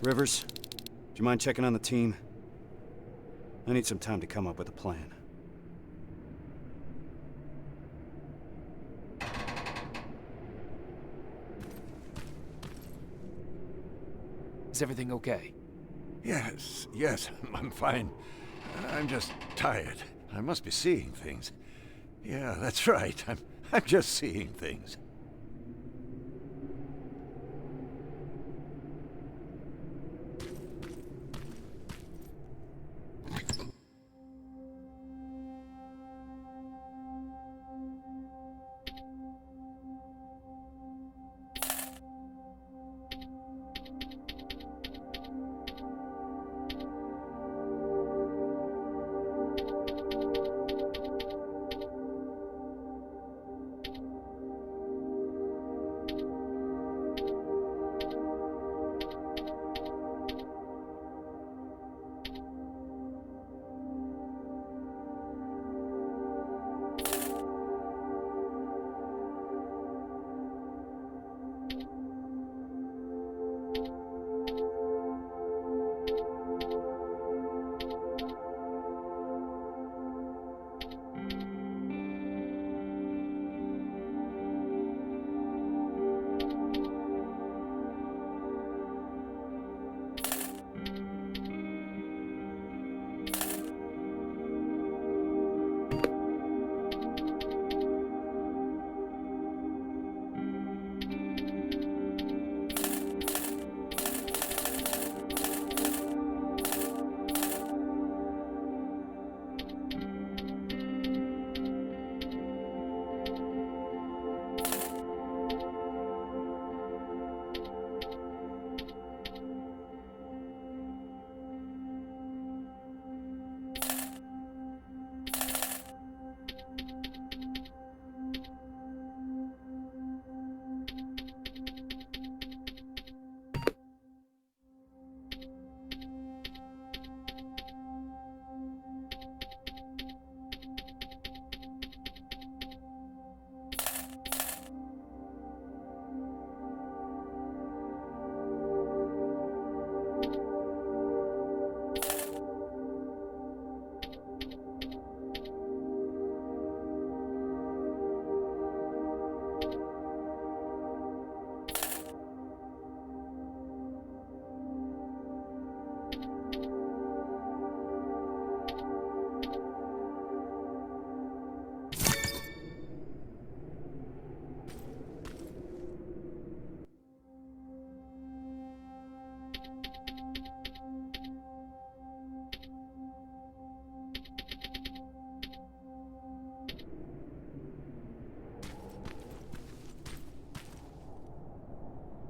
Rivers, do you mind checking on the team? I need some time to come up with a plan. Is everything okay? Yes, I'm fine. I'm just tired. I must be seeing things. Yeah, that's right. I'm just seeing things.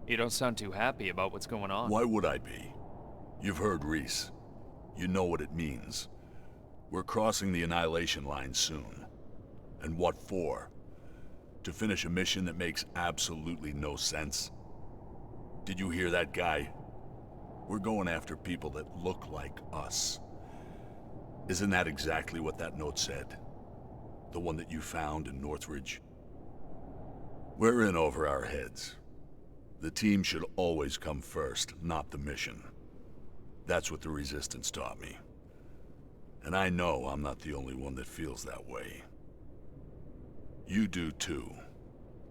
You don't sound too happy about what's going on. Why would I be? You've heard Reese. You know what it means. We're crossing the annihilation line soon. And what for? To finish a mission that makes absolutely no sense? Did you hear that guy? We're going after people that look like us. Isn't that exactly what that note said? The one that you found in Northridge? We're in over our heads. The team should always come first, not the mission. That's what the Resistance taught me. And I know I'm not the only one that feels that way. You do too.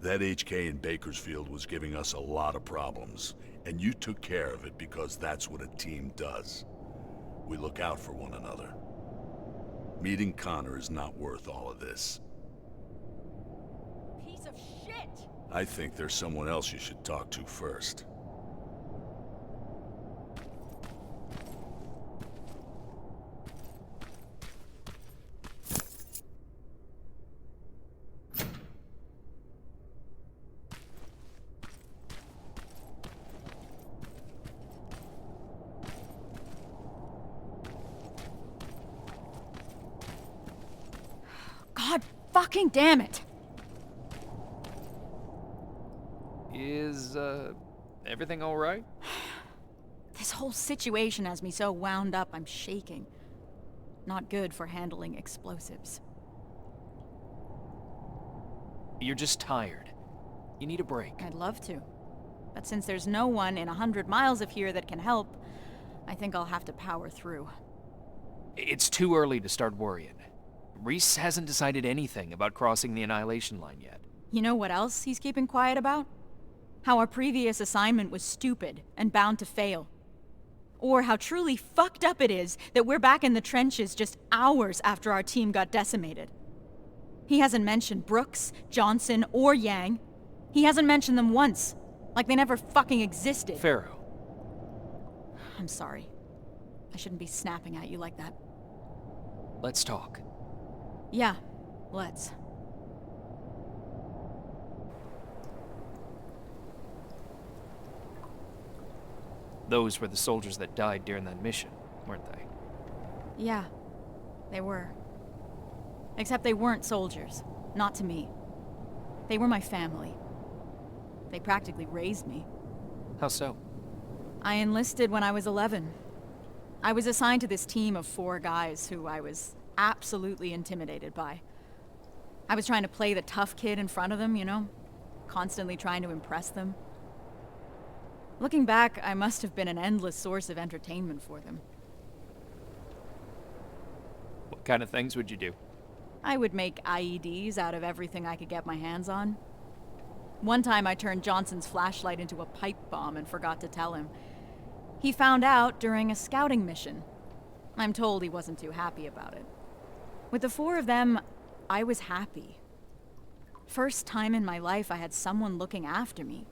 That HK in Bakersfield was giving us a lot of problems, and you took care of it because that's what a team does. We look out for one another. Meeting Connor is not worth all of this. Piece of shit! I think there's someone else you should talk to first. God fucking damn it! Is, everything alright? This whole situation has me so wound up I'm shaking. Not good for handling explosives. You're just tired. You need a break. I'd love to. But since there's no one in 100 miles of here that can help, I think I'll have to power through. It's too early to start worrying. Reese hasn't decided anything about crossing the Annihilation Line yet. You know what else he's keeping quiet about? How our previous assignment was stupid and bound to fail. Or how truly fucked up it is that we're back in the trenches just hours after our team got decimated. He hasn't mentioned Brooks, Johnson, or Yang. He hasn't mentioned them once, like they never fucking existed. Fero. I'm sorry. I shouldn't be snapping at you like that. Let's talk. Yeah, let's. Those were the soldiers that died during that mission, weren't they? Yeah, they were. Except they weren't soldiers. Not to me. They were my family. They practically raised me. How so? I enlisted when I was 11. I was assigned to this team of 4 guys who I was absolutely intimidated by. I was trying to play the tough kid in front of them, you know? Constantly trying to impress them. Looking back, I must have been an endless source of entertainment for them. What kind of things would you do? I would make IEDs out of everything I could get my hands on. One time I turned Johnson's flashlight into a pipe bomb and forgot to tell him. He found out during a scouting mission. I'm told he wasn't too happy about it. With the 4 of them, I was happy. First time in my life I had someone looking after me.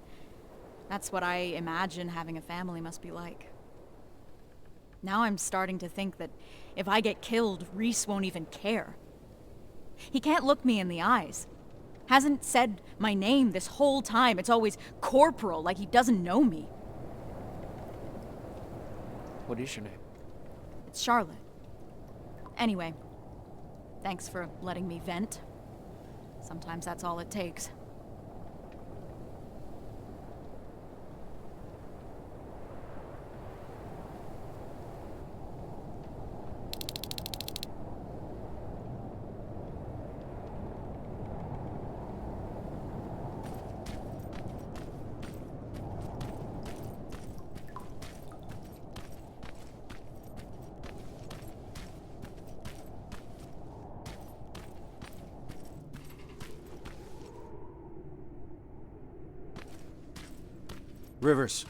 That's what I imagine having a family must be like. Now I'm starting to think that if I get killed, Reese won't even care. He can't look me in the eyes. Hasn't said my name this whole time. It's always Corporal, like he doesn't know me. What is your name? It's Charlotte. Anyway, thanks for letting me vent. Sometimes that's all it takes. Rivers,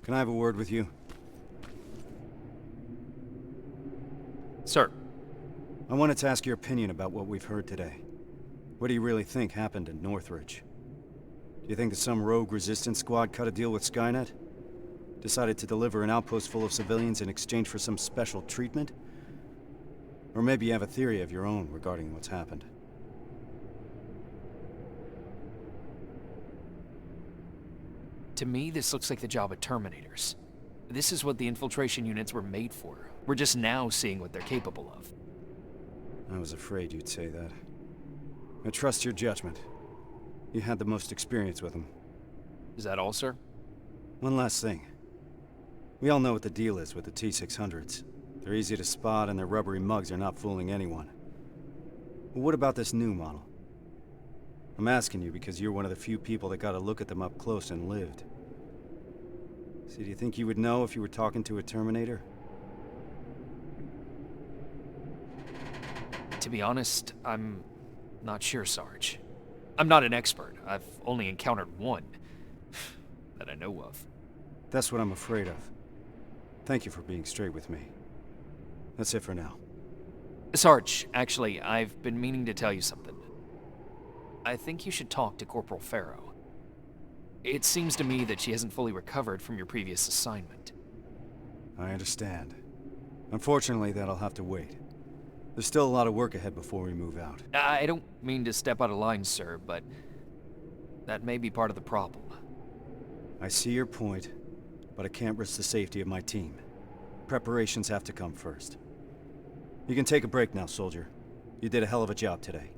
can I have a word with you? Sir. I wanted to ask your opinion about what we've heard today. What do you really think happened in Northridge? Do you think that some rogue resistance squad cut a deal with Skynet? Decided to deliver an outpost full of civilians in exchange for some special treatment? Or maybe you have a theory of your own regarding what's happened. To me, this looks like the job of Terminators. This is what the infiltration units were made for. We're just now seeing what they're capable of. I was afraid you'd say that. I trust your judgment. You had the most experience with them. Is that all, sir? One last thing. We all know what the deal is with the T-600s. They're easy to spot and their rubbery mugs are not fooling anyone. But what about this new model? I'm asking you because you're one of the few people that got a look at them up close and lived. So do you think you would know if you were talking to a Terminator? To be honest, I'm not sure, Sarge. I'm not an expert. I've only encountered one that I know of. That's what I'm afraid of. Thank you for being straight with me. That's it for now. Sarge, actually, I've been meaning to tell you something. I think you should talk to Corporal Fero. It seems to me that she hasn't fully recovered from your previous assignment. I understand. Unfortunately, that'll have to wait. There's still a lot of work ahead before we move out. I don't mean to step out of line, sir, but that may be part of the problem. I see your point, but I can't risk the safety of my team. Preparations have to come first. You can take a break now, soldier. You did a hell of a job today.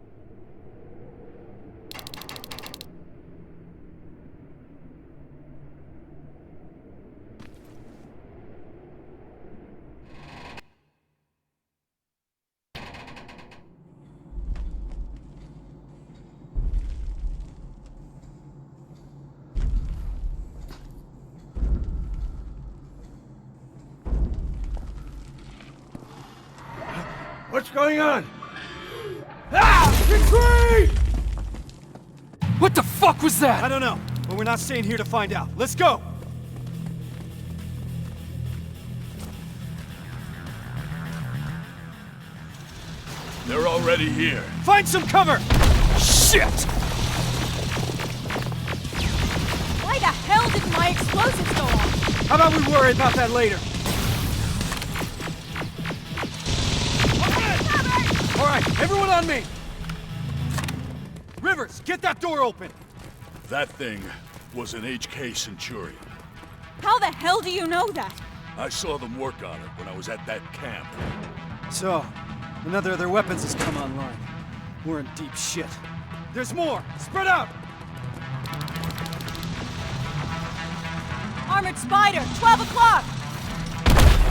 What's going on? Ah! Retreat! What the fuck was that? I don't know, but we're not staying here to find out. Let's go! They're already here. Find some cover! Shit! Why the hell didn't my explosives go off? How about we worry about that later? All right, everyone on me! Rivers, get that door open! That thing was an HK Centurion. How the hell do you know that? I saw them work on it when I was at that camp. So, another of their weapons has come online. We're in deep shit. There's more! Spread out! Armored Spider, 12 o'clock!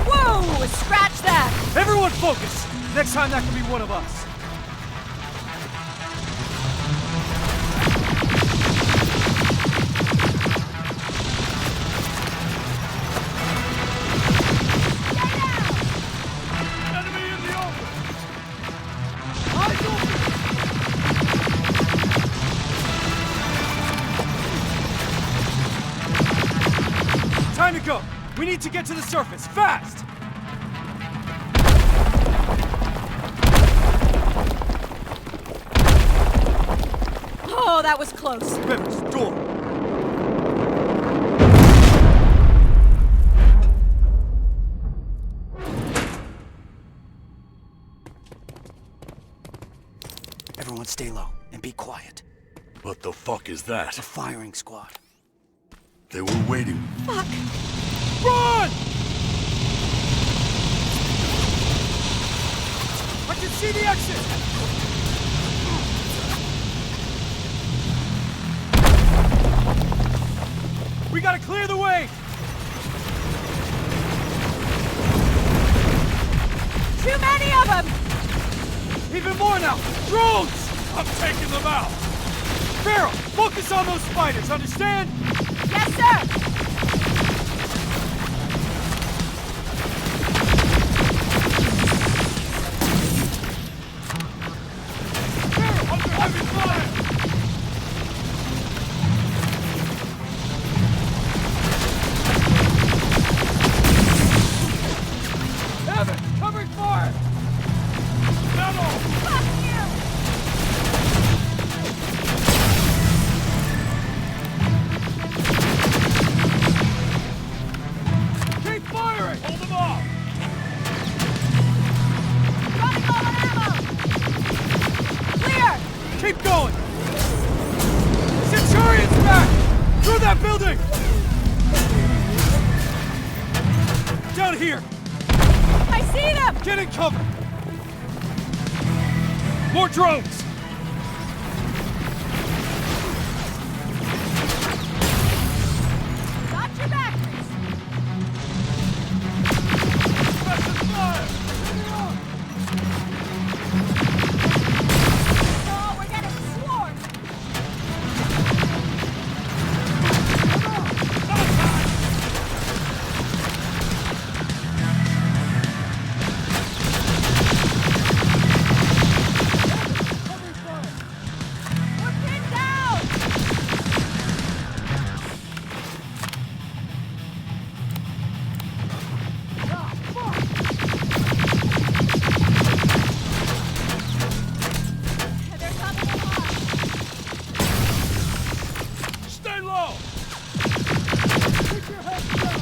Whoa! Scratch that! Everyone focus! Next time that could be one of us. Enemy in the open! Eyes open! Time to go! We need to get to the surface, fast! Oh, that was close. Rivers, door! Everyone stay low and be quiet. What the fuck is that? The firing squad. They were waiting. Fuck! Run! I can see the exit! We gotta clear the way! Too many of them! Even more now! Drones! I'm taking them out! Fero, focus on those spiders, understand? Yes, sir! Fero, under heavy fire! Evan, covering fire! Metal! Fuck you! Keep firing! Hold them off! Running low on ammo! Clear! Keep going! Centurion's back! Through that building! Down here! I see them! Get in cover! More drones! Got your back, Reese. Pressing fire! Oh, we're getting swarmed! We're pinned down! They're coming along. Stay low! Keep your head down!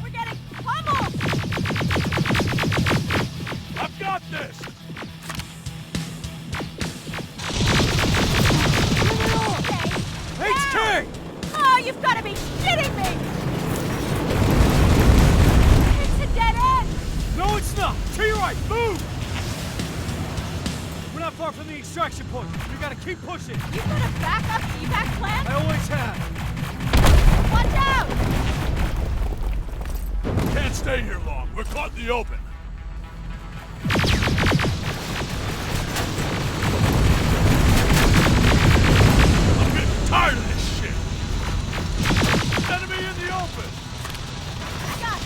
We're getting pummeled! I've got this! Okay. HK! Oh, you've got to be kidding me! It's a dead end! No, it's not! To your right, move! We're not far from the extraction point. We gotta keep pushing. You got a backup evac plan? I always have. Watch out! Can't stay here long. We're caught in the open. I'm getting tired of this shit. Enemy in the open. God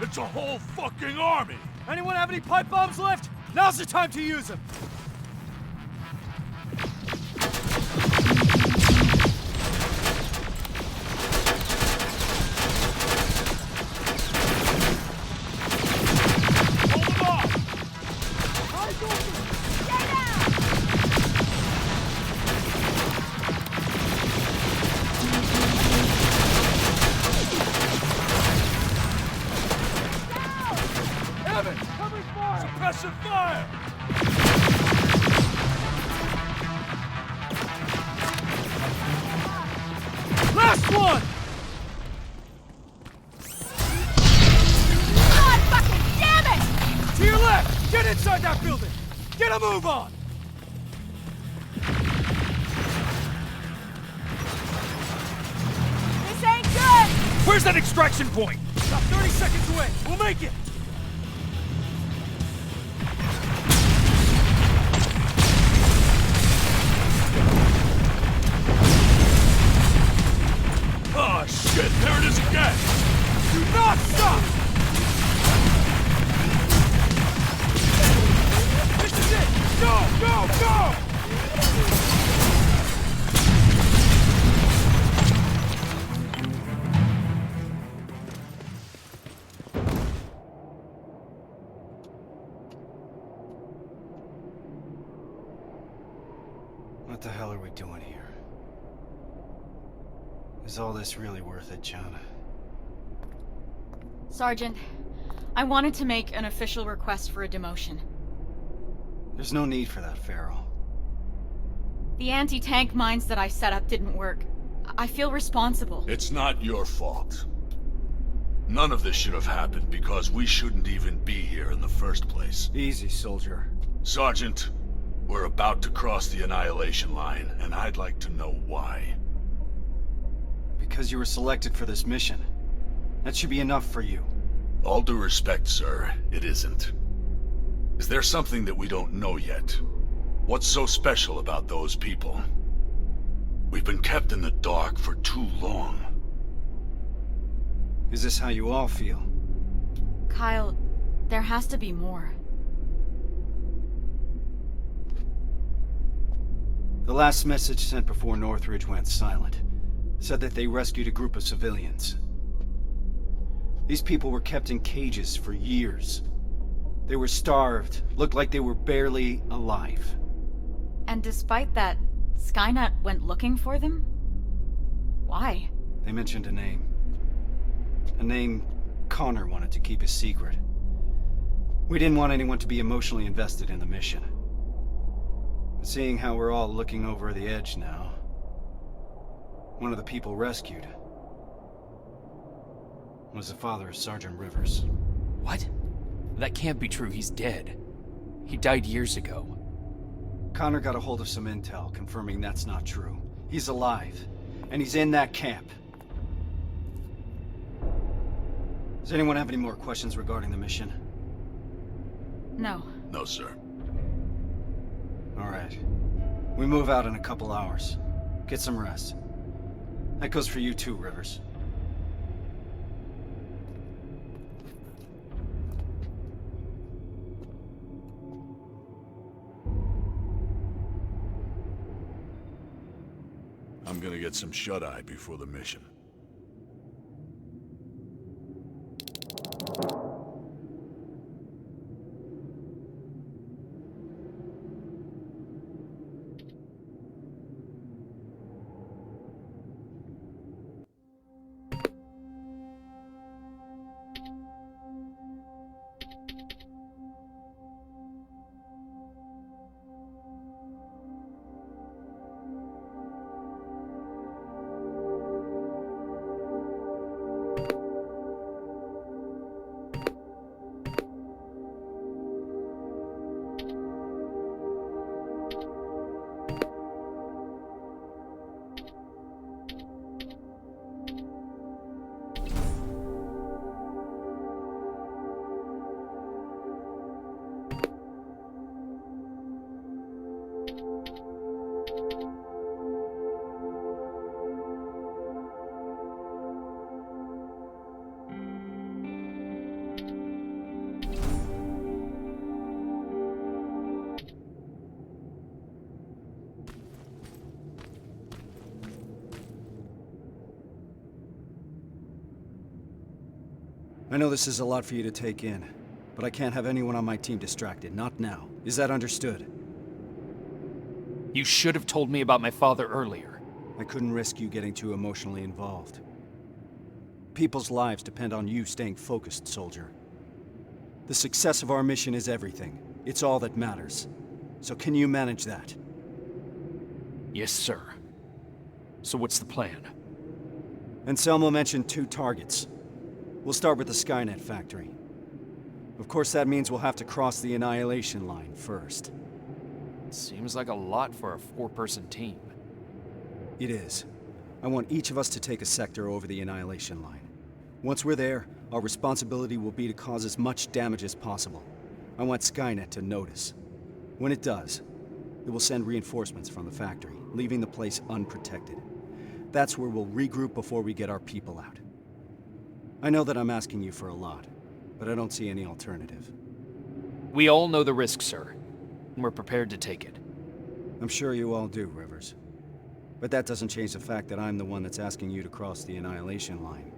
It's a whole fucking army! Anyone have any pipe bombs left? Now's the time to use them! Suppressive fire! Last one! God fucking damn it! To your left! Get inside that building! Get a move on! This ain't good! Where's that extraction point? About 30 seconds away! We'll make it! Oh shit, there it is again! Do not stop! This is it! Go, go, go! What the hell are we doing here? Is all this really worth it, John? Sergeant, I wanted to make an official request for a demotion. There's no need for that, Fero. The anti-tank mines that I set up didn't work. I feel responsible. It's not your fault. None of this should have happened because we shouldn't even be here in the first place. Easy, soldier. Sergeant, we're about to cross the annihilation line, and I'd like to know why. Because you were selected for this mission. That should be enough for you. All due respect, sir, it isn't. Is there something that we don't know yet? What's so special about those people? We've been kept in the dark for too long. Is this how you all feel? Kyle, there has to be more. The last message sent before Northridge went silent said that they rescued a group of civilians. These people were kept in cages for years. They were starved, looked like they were barely alive. And despite that, Skynet went looking for them? Why? They mentioned a name. A name Connor wanted to keep a secret. We didn't want anyone to be emotionally invested in the mission. Seeing how we're all looking over the edge now, one of the people rescued was the father of Sergeant Rivers. What? That can't be true. He's dead. He died years ago. Connor got a hold of some intel confirming that's not true. He's alive, and he's in that camp. Does anyone have any more questions regarding the mission? No. No, sir. All right. We move out in a couple hours. Get some rest. That goes for you too, Rivers. I'm gonna get some shut-eye before the mission. I know this is a lot for you to take in, but I can't have anyone on my team distracted, not now. Is that understood? You should have told me about my father earlier. I couldn't risk you getting too emotionally involved. People's lives depend on you staying focused, soldier. The success of our mission is everything. It's all that matters. So can you manage that? Yes, sir. So what's the plan? Anselmo mentioned 2 targets. We'll start with the Skynet factory. Of course, that means we'll have to cross the Annihilation line first. Seems like a lot for a 4-person team. It is. I want each of us to take a sector over the Annihilation line. Once we're there, our responsibility will be to cause as much damage as possible. I want Skynet to notice. When it does, it will send reinforcements from the factory, leaving the place unprotected. That's where we'll regroup before we get our people out. I know that I'm asking you for a lot, but I don't see any alternative. We all know the risk, sir, and we're prepared to take it. I'm sure you all do, Rivers. But that doesn't change the fact that I'm the one that's asking you to cross the Annihilation line.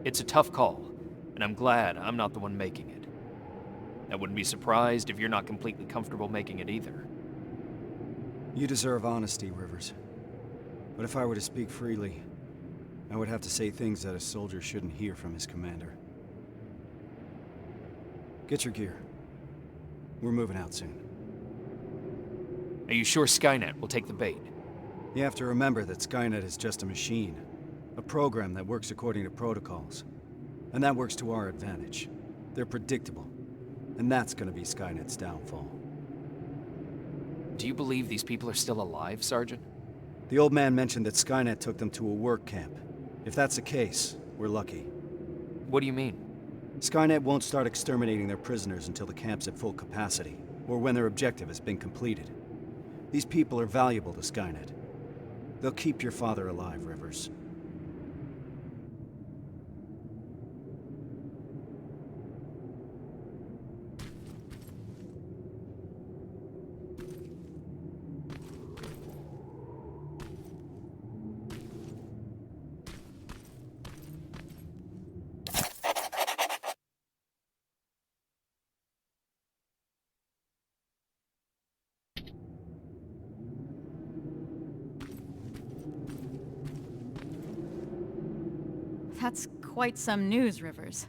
It's a tough call, and I'm glad I'm not the one making it. I wouldn't be surprised if you're not completely comfortable making it either. You deserve honesty, Rivers. But if I were to speak freely, I would have to say things that a soldier shouldn't hear from his commander. Get your gear. We're moving out soon. Are you sure Skynet will take the bait? You have to remember that Skynet is just a machine. A program that works according to protocols. And that works to our advantage. They're predictable. And that's gonna be Skynet's downfall. Do you believe these people are still alive, Sergeant? The old man mentioned that Skynet took them to a work camp. If that's the case, we're lucky. What do you mean? Skynet won't start exterminating their prisoners until the camp's at full capacity, or when their objective has been completed. These people are valuable to Skynet. They'll keep your father alive, Rivers. That's quite some news, Rivers.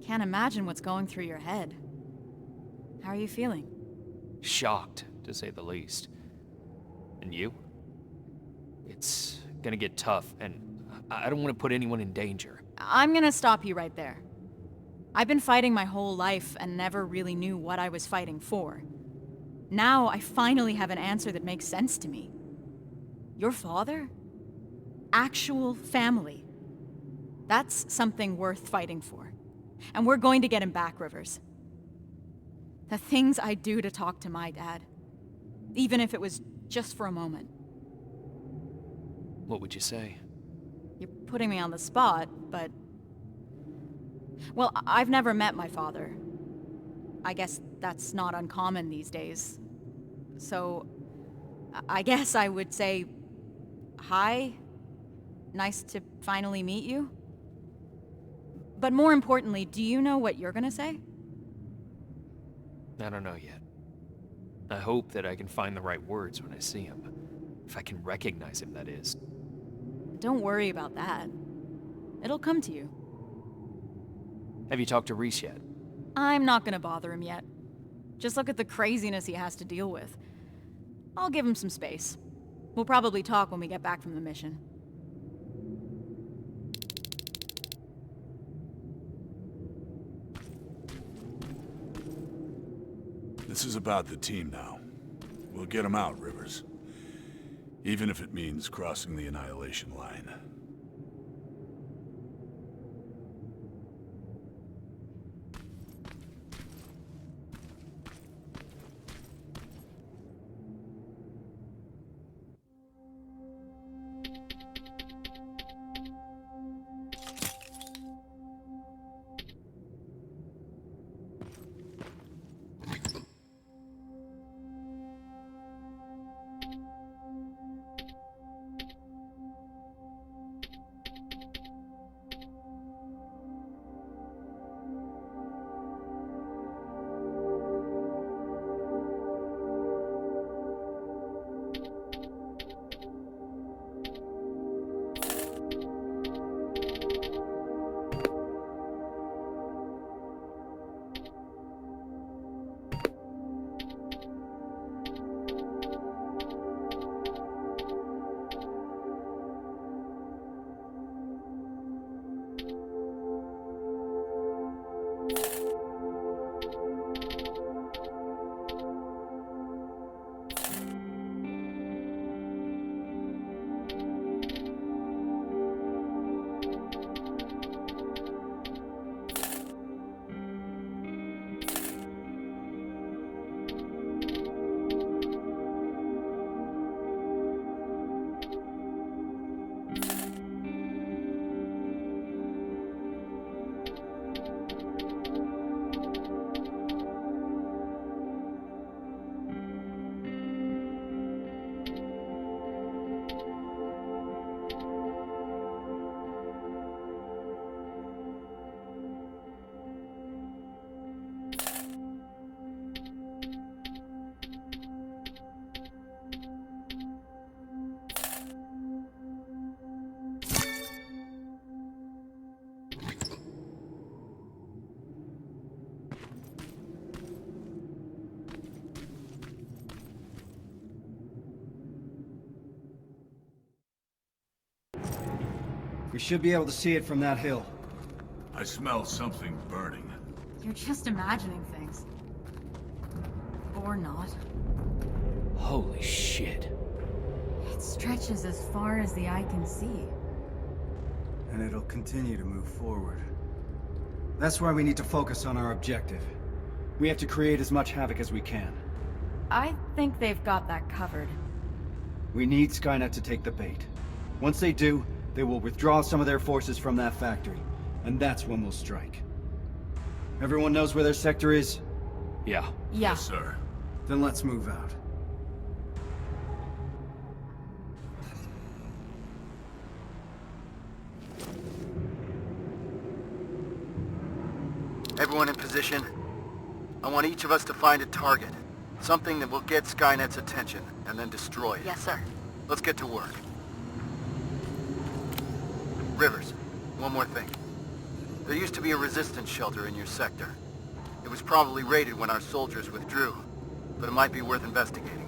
Can't imagine what's going through your head. How are you feeling? Shocked, to say the least. And you? It's gonna get tough, and I don't want to put anyone in danger. I'm gonna stop you right there. I've been fighting my whole life and never really knew what I was fighting for. Now I finally have an answer that makes sense to me. Your father? Actual family. That's something worth fighting for. And we're going to get him back, Rivers. The things I do to talk to my dad, even if it was just for a moment. What would you say? You're putting me on the spot, but... Well, I've never met my father. I guess that's not uncommon these days. So, I guess I would say... Hi? Nice to finally meet you? But more importantly, do you know what you're gonna say? I don't know yet. I hope that I can find the right words when I see him. If I can recognize him, that is. Don't worry about that. It'll come to you. Have you talked to Reese yet? I'm not gonna bother him yet. Just look at the craziness he has to deal with. I'll give him some space. We'll probably talk when we get back from the mission. This is about the team now. We'll get them out, Rivers. Even if it means crossing the Annihilation line. We should be able to see it from that hill. I smell something burning. You're just imagining things. Or not. Holy shit. It stretches as far as the eye can see. And it'll continue to move forward. That's why we need to focus on our objective. We have to create as much havoc as we can. I think they've got that covered. We need Skynet to take the bait. Once they do, they will withdraw some of their forces from that factory. And that's when we'll strike. Everyone knows where their sector is? Yeah. Yeah. Yes, sir. Then let's move out. Everyone in position. I want each of us to find a target. Something that will get Skynet's attention, and then destroy it. Yes, sir. Let's get to work. Rivers, one more thing. There used to be a resistance shelter in your sector. It was probably raided when our soldiers withdrew, but it might be worth investigating.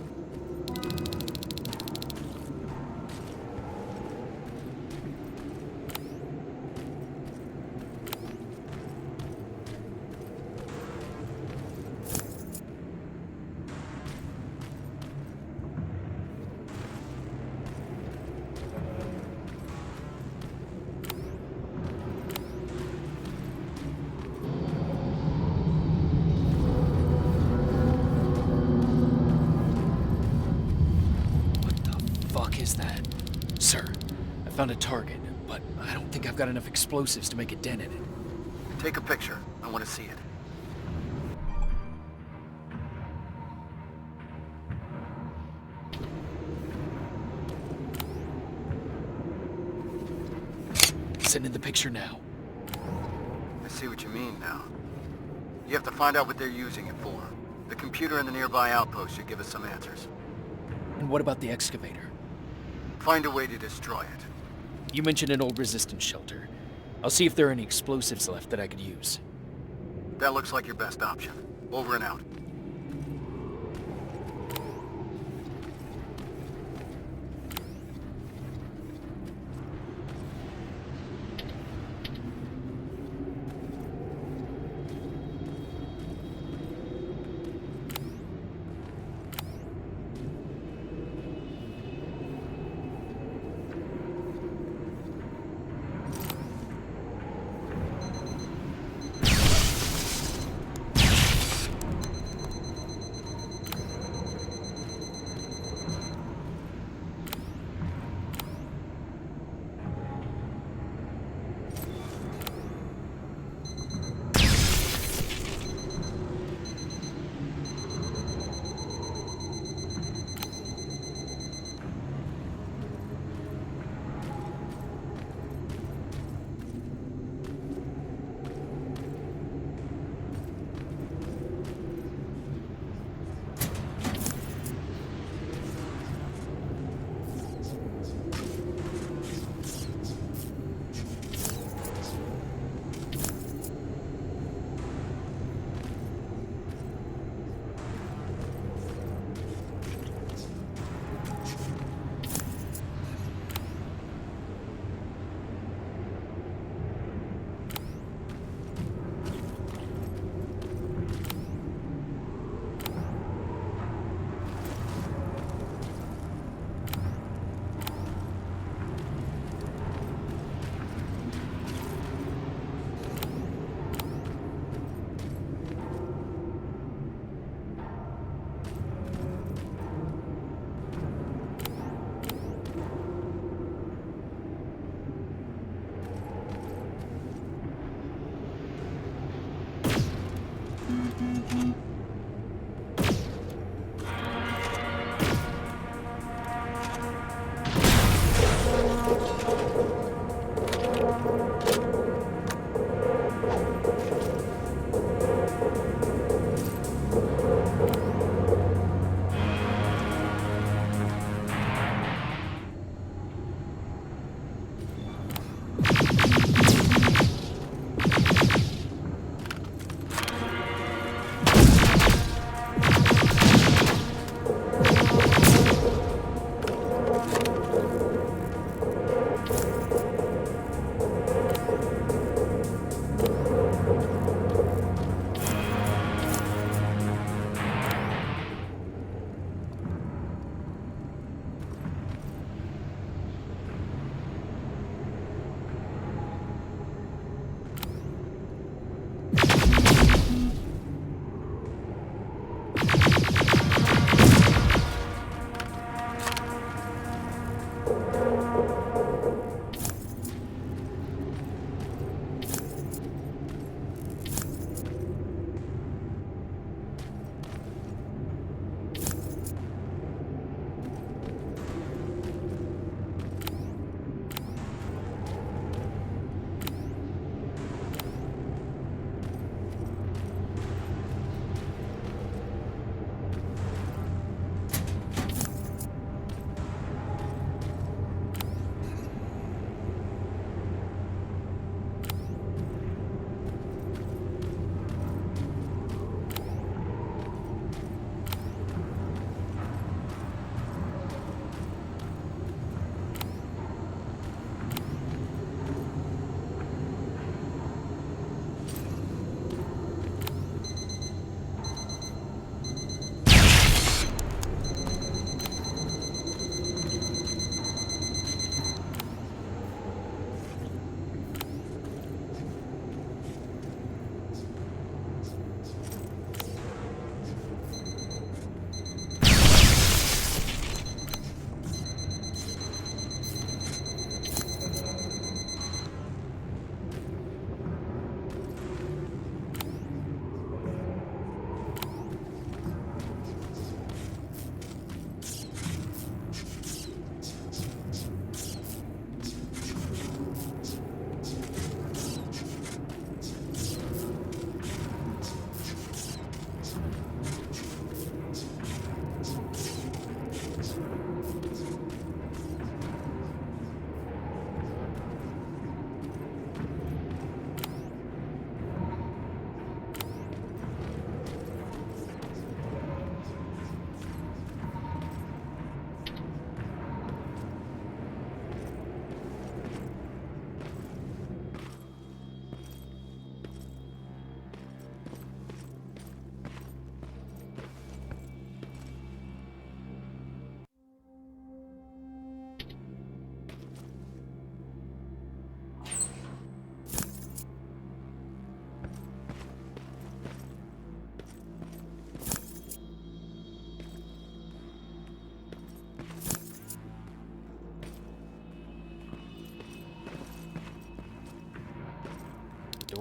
Is that? Sir, I found a target, but I don't think I've got enough explosives to make a dent in it. Take a picture. I want to see it. Sending the picture now. I see what you mean now. You have to find out what they're using it for. The computer in the nearby outpost should give us some answers. And what about the excavator? Find a way to destroy it. You mentioned an old resistance shelter. I'll see if there are any explosives left that I could use. That looks like your best option. Over and out.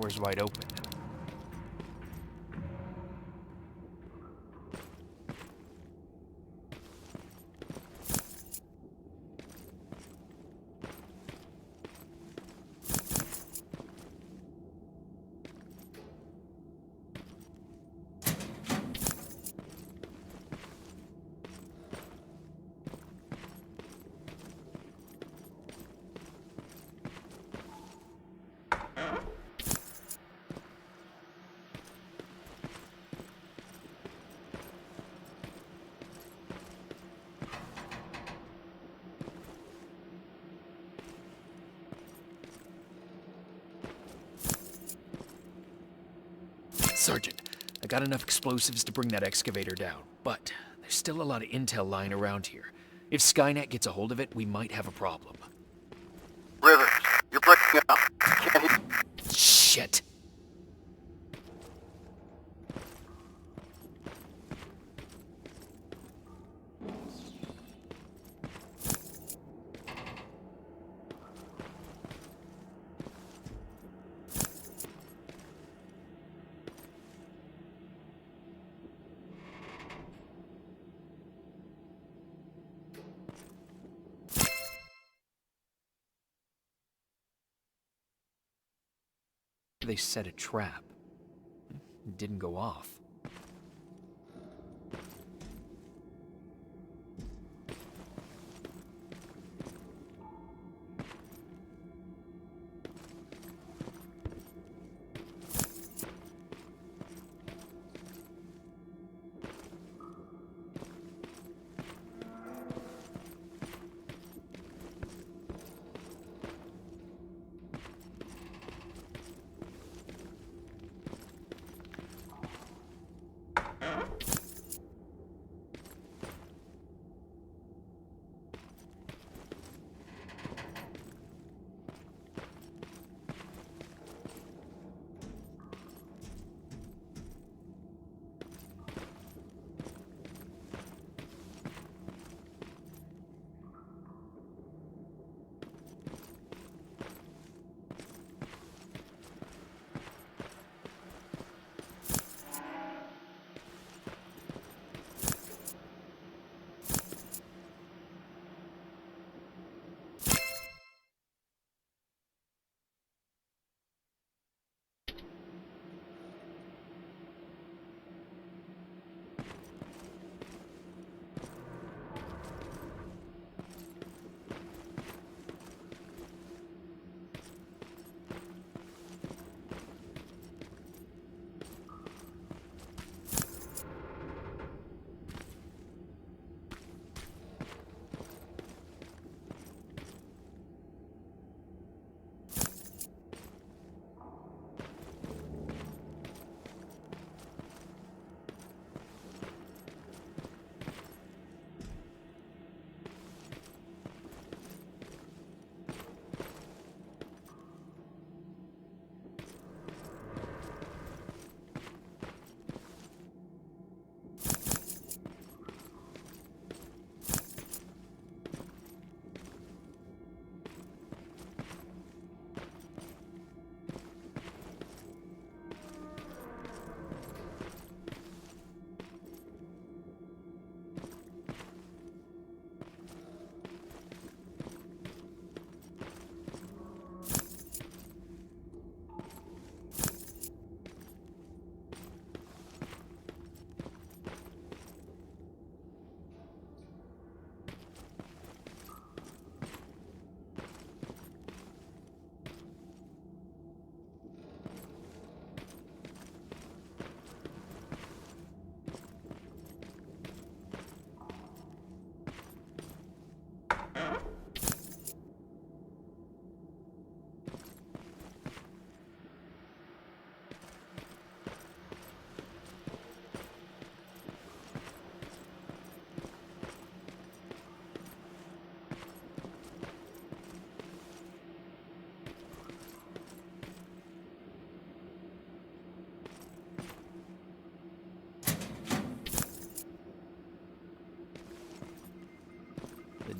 door's wide open. Sergeant, I got enough explosives to bring that excavator down, but there's still a lot of intel lying around here. If Skynet gets a hold of it, we might have a problem. Rivers, you're breaking up. Can't hear. Shit! They set a trap. It didn't go off.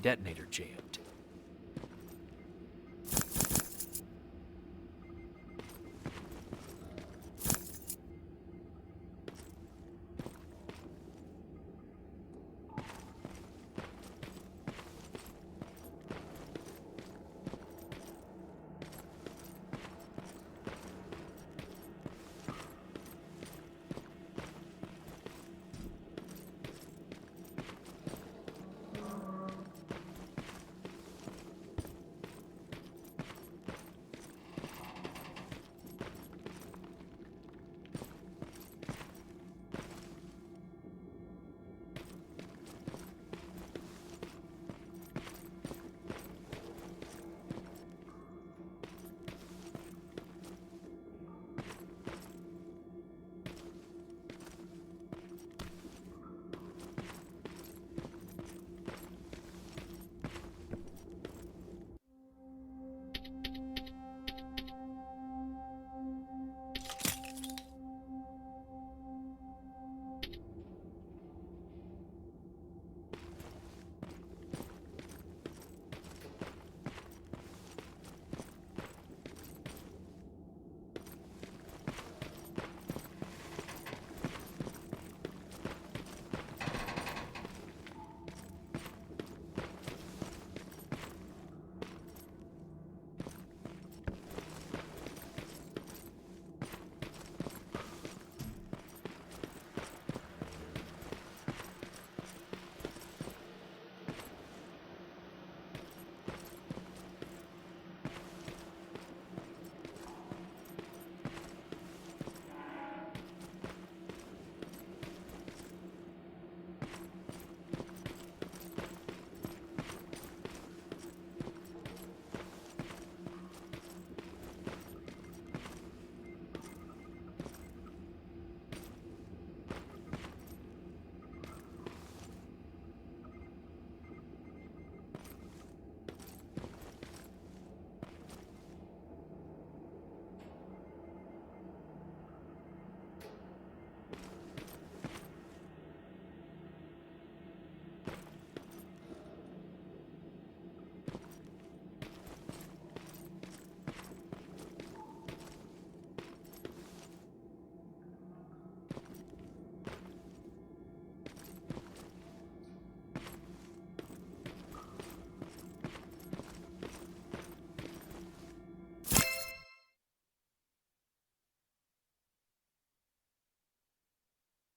Detonator jammed.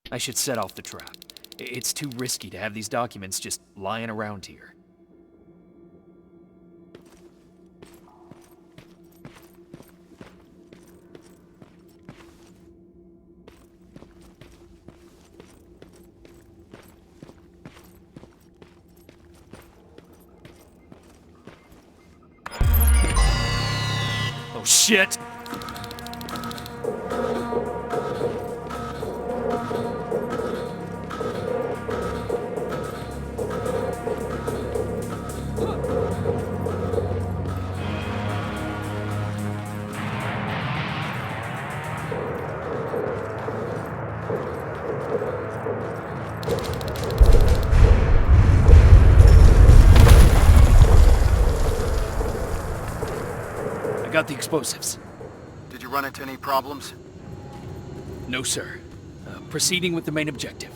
I should set off the trap. It's too risky to have these documents just lying around here. Oh shit! I got the explosives. Did you run into any problems? No, sir. Proceeding with the main objective.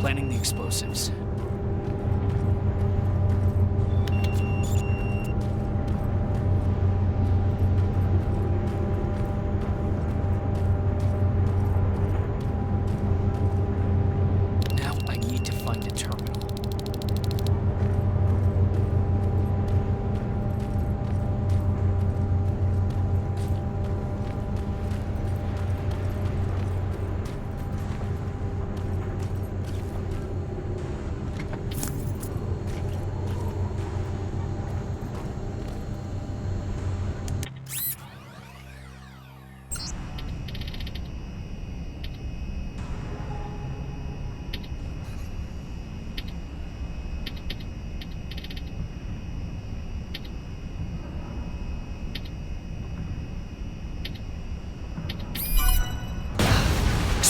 Planting the explosives. Now I need to find a terminal.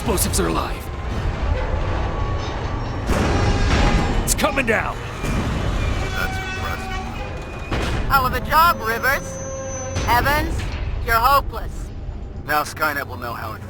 Explosives are alive. It's coming down. That's impressive. Hell of a job, Rivers. Evans, you're hopeless. Now Skynet will know how it